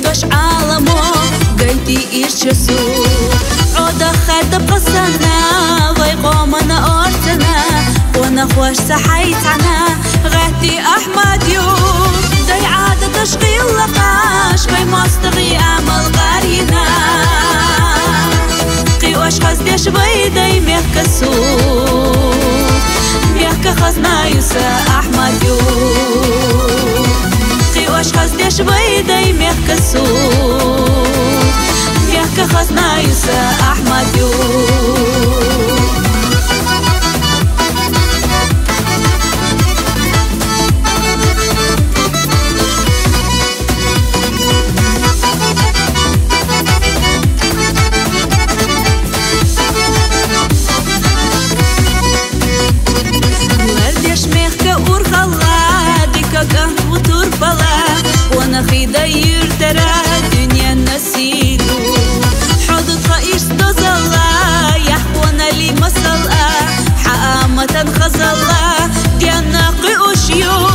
توش عالمو قلتي إيش شسو عودة خالدة بقصنا ويقومنا أرسنا وانا خوش سحيتنا غاتي أحمد يوم داي عادة تشغيل لقاش بي مستغي أعمل غارينا قي واشخاص ديش بيدي ميحكسو ميحكا خزنا يوسا أحمد يوم واشخاص ديش بيدي ميحكسو ميحكا خزنا يوسا أحمد يوم ورديش ميحكا ورخلا ديكا قهو تربلا خيدا يرترى دنيا نسيدو حدود خايش تزلا يحكونا لي مسلا حامة خزلا ديانا قيوشيو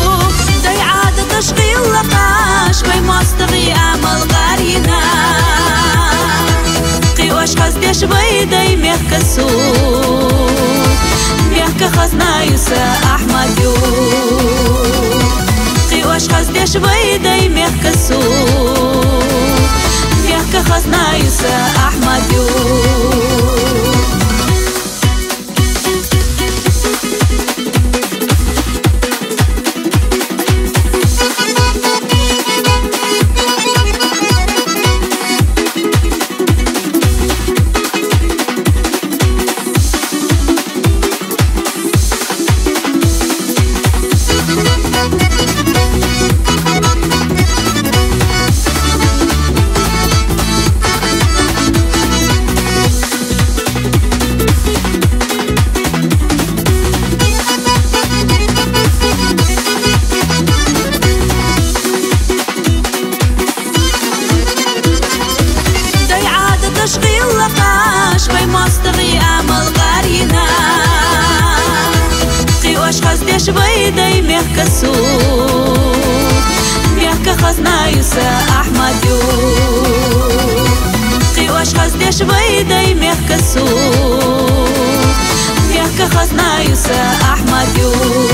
داي عادة تشغيل لقاش بي مستغي أعمل غارينا قيوش خاز ديش بيدي ميحكسو ميحكا خزنا يوسا أحمد يوم واشخاص ديش بيدي ميحكسو ميحكا خزنا يوسا أحمد يوم تشغيل لقاش بي مستغي أعمل غارينا قي واشخاص ديش بيدي ميحكسو ميحكا خزنا يوسا أحمد يوم قي واشخاص ديش بيدي ميحكسو ميحكا خزنا يوسا أحمد يوم